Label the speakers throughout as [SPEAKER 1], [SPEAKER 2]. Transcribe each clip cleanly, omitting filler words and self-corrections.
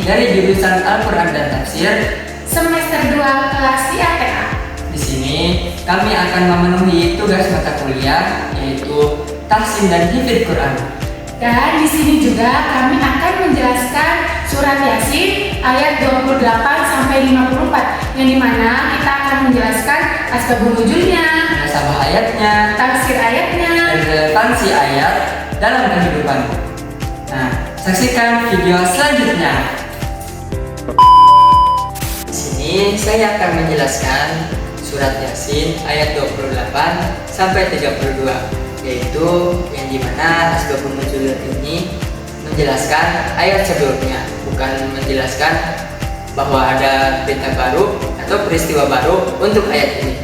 [SPEAKER 1] dari jurusan Al-Quran dan Tafsir
[SPEAKER 2] semester 2 kelas IATA.
[SPEAKER 1] Di sini kami akan memenuhi tugas mata kuliah yaitu tahsin dan hifdz Quran.
[SPEAKER 2] Dan di sini juga kami akan menjelaskan surat Yasin ayat 28 sampai 54 yang dimana kita akan menjelaskan asbabun nuzulnya,
[SPEAKER 1] Munasabah ayatnya,
[SPEAKER 2] tafsir ayatnya,
[SPEAKER 1] dan relevansi ayat dalam kehidupan. Nah, saksikan video selanjutnya. Di sini saya akan menjelaskan surat Yasin ayat 28 sampai 32, yaitu yang dimana asbabun nuzul ini menjelaskan ayat sebelumnya, bukan menjelaskan bahwa ada berita baru atau peristiwa baru untuk ayat ini.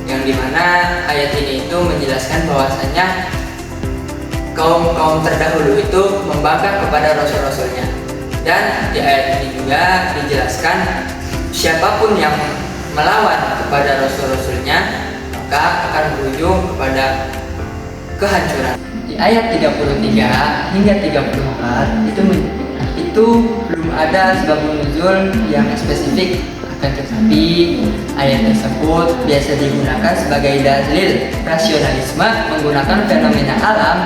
[SPEAKER 1] Yang dimana ayat ini itu menjelaskan bahwasanya kaum terdahulu itu membangkang kepada rasul-rasulnya. Dan di ayat ini juga dijelaskan siapapun yang melawan kepada rasul-rasulnya maka akan berujung kepada kehancuran. Di ayat 33 hingga 34 itu belum ada asbabun nuzul yang spesifik, akan tetapi ayat tersebut biasa digunakan sebagai dalil rasionalisme menggunakan fenomena alam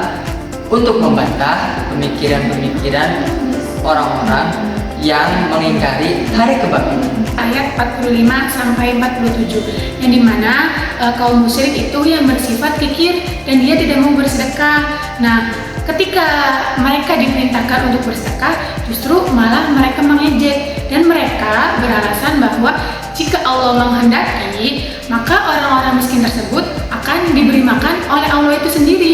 [SPEAKER 1] untuk membantah pemikiran-pemikiran orang-orang yang mengingkari hari kebangkitan.
[SPEAKER 2] Ayat 45 sampai 47 yang dimana kaum musyrik itu yang bersifat kikir dan dia tidak mau bersedekah. Nah, ketika mereka diperintahkan untuk bersedekah, justru malah mereka mengejek dan mereka beralasan bahwa jika Allah menghendaki, maka orang-orang miskin tersebut akan diberi makan oleh Allah itu sendiri.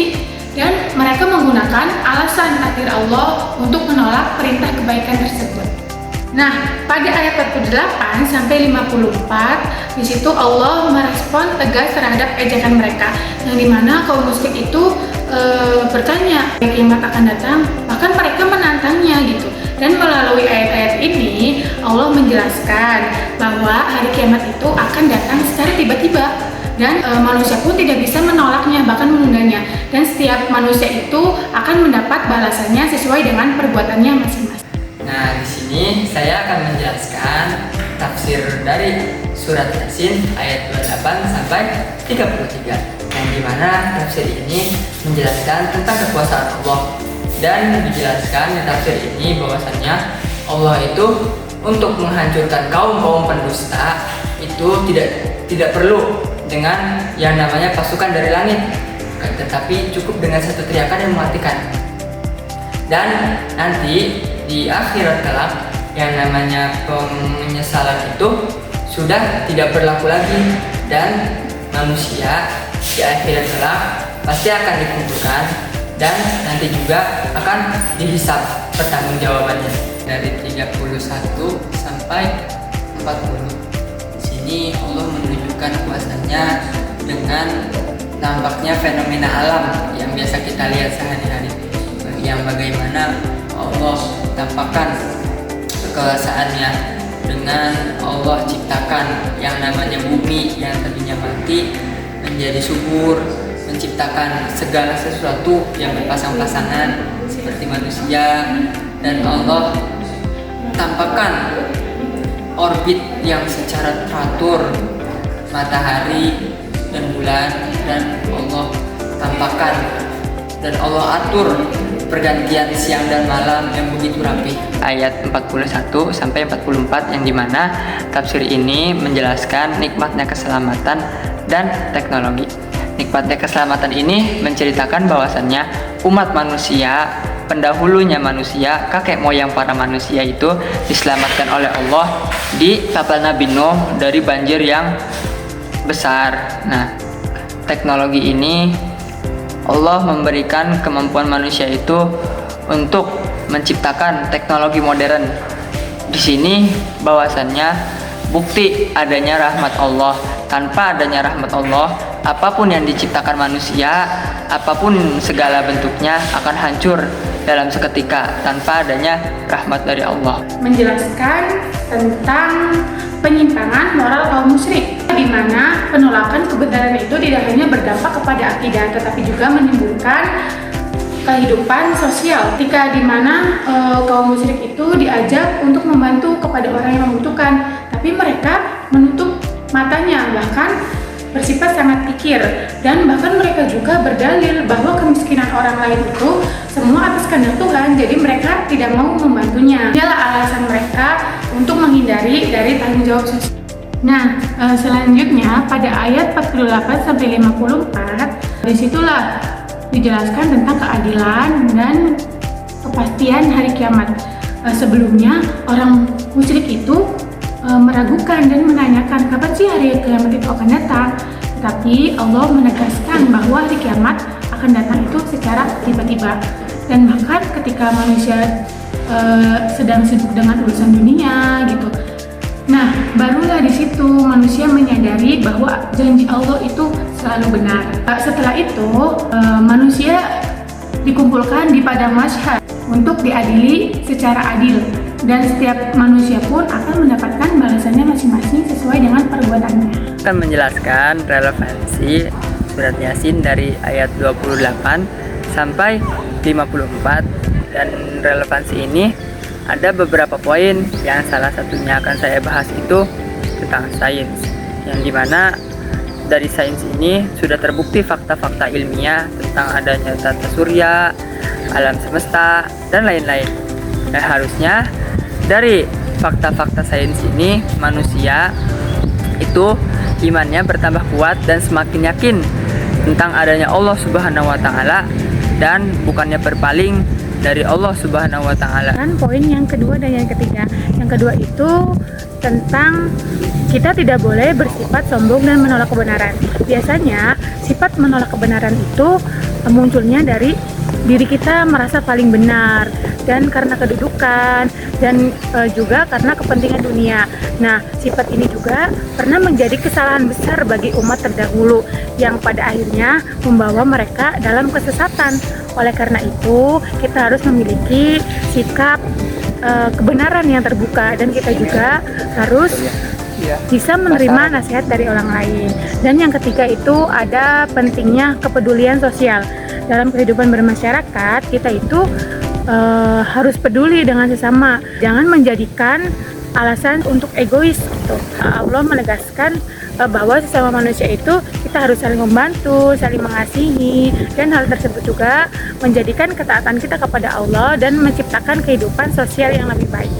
[SPEAKER 2] Dan mereka menggunakan alasan takdir Allah untuk menolak perintah kebaikan tersebut. Nah, pada ayat 48 sampai 54 di situ Allah merespon tegas terhadap ejekan mereka, yang dimana kaum musyrik itu bertanya kiamat akan datang, bahkan mereka menantangnya gitu. Dan melalui ayat-ayat ini Allah menjelaskan bahwa hari kiamat itu akan datang secara tiba-tiba dan manusia pun tidak bisa menolaknya, bahkan menundanya. Dan setiap manusia itu akan mendapat balasannya sesuai dengan perbuatannya masing-masing.
[SPEAKER 1] Nah, di sini saya akan menjelaskan tafsir dari surat Yasin ayat 28 sampai 33, yang dimana tafsir ini menjelaskan tentang kekuasaan Allah. Dan dijelaskan di tafsir ini bahwasannya Allah itu untuk menghancurkan kaum pendusta itu tidak perlu dengan yang namanya pasukan dari langit, tetapi cukup dengan satu teriakan yang mematikan. Dan nanti di akhirat kelak yang namanya penyesalan itu sudah tidak berlaku lagi, dan manusia di akhirat kelak pasti akan dikumpulkan dan nanti juga akan dihisab pertanggungjawabannya. Dari 31 sampai 40 ini Allah menunjukkan kuasanya dengan nampaknya fenomena alam yang biasa kita lihat sehari-hari, yang bagaimana Allah tampakkan kekuasaannya dengan Allah ciptakan yang namanya bumi yang tadinya mati menjadi subur, menciptakan segala sesuatu yang berpasang-pasangan seperti manusia, dan Allah tampakkan orbit yang secara teratur matahari dan bulan, dan Allah tampakkan dan Allah atur pergantian siang dan malam yang begitu rapi. Ayat 41 sampai 44 yang dimana tafsir ini menjelaskan nikmatnya keselamatan dan teknologi. Nikmatnya keselamatan ini menceritakan bahwasannya umat manusia, pendahulunya manusia, kakek moyang para manusia itu diselamatkan oleh Allah di kapal Nabi Nuh dari banjir yang besar. Nah, teknologi ini Allah memberikan kemampuan manusia itu untuk menciptakan teknologi modern. Di sini bahwasannya bukti adanya rahmat Allah. Tanpa adanya rahmat Allah, apapun yang diciptakan manusia, apapun segala bentuknya akan hancur dalam seketika tanpa adanya rahmat dari Allah.
[SPEAKER 2] Menjelaskan tentang penyimpangan moral kaum musyrik, di mana penolakan kebenaran itu tidak hanya berdampak kepada akidah, tetapi juga menimbulkan kehidupan sosial, ketika dimana kaum musyrik itu diajak untuk membantu kepada orang yang membutuhkan, tapi mereka menutup matanya, bahkan bersifat sangat kikir, dan bahkan mereka juga berdalil bahwa kemiskinan orang lain itu semua atas kehendak Tuhan, jadi mereka tidak mau membantunya. Inilah alasan mereka untuk menghindari dari tanggung jawab sosial. Nah, selanjutnya pada ayat 48 sampai 54, disitulah dijelaskan tentang keadilan dan kepastian hari kiamat. Sebelumnya orang musyrik itu meragukan dan menanyakan kapan sih hari kiamat itu akan datang. Tetapi Allah menegaskan bahwa hari kiamat akan datang itu secara tiba-tiba. Dan bahkan ketika manusia sedang sibuk dengan urusan dunia gitu, nah barulah di situ manusia menyadari bahwa janji Allah itu selalu benar. Setelah itu manusia dikumpulkan di padang mahsyar untuk diadili secara adil, dan setiap manusia pun akan mendapatkan balasannya masing-masing sesuai dengan perbuatannya.
[SPEAKER 1] Akan menjelaskan relevansi surat Yasin dari ayat 28 sampai 54, dan relevansi ini ada beberapa poin yang salah satunya akan saya bahas itu tentang sains, yang dimana dari sains ini sudah terbukti fakta-fakta ilmiah tentang adanya tata surya, alam semesta, dan lain-lain. Dan harusnya dari fakta-fakta sains ini manusia itu imannya bertambah kuat dan semakin yakin tentang adanya Allah Subhanahu wa taala dan bukannya berpaling dari Allah Subhanahu wa taala.
[SPEAKER 2] Dan poin yang kedua dan yang ketiga. Yang kedua itu tentang kita tidak boleh bersifat sombong dan menolak kebenaran. Biasanya sifat menolak kebenaran itu munculnya dari diri kita merasa paling benar, dan karena kedudukan, dan juga karena kepentingan dunia. Nah, sifat ini juga pernah menjadi kesalahan besar bagi umat terdahulu yang pada akhirnya membawa mereka dalam kesesatan. Oleh karena itu, kita harus memiliki sikap kebenaran yang terbuka, dan kita juga harus bisa menerima nasihat dari orang lain. Dan yang ketiga itu ada pentingnya kepedulian sosial. Dalam kehidupan bermasyarakat, kita itu harus peduli dengan sesama. Jangan menjadikan alasan untuk egois gitu. Allah menegaskan bahwa sesama manusia itu kita harus saling membantu, saling mengasihi, dan hal tersebut juga menjadikan ketaatan kita kepada Allah dan menciptakan kehidupan sosial yang lebih baik.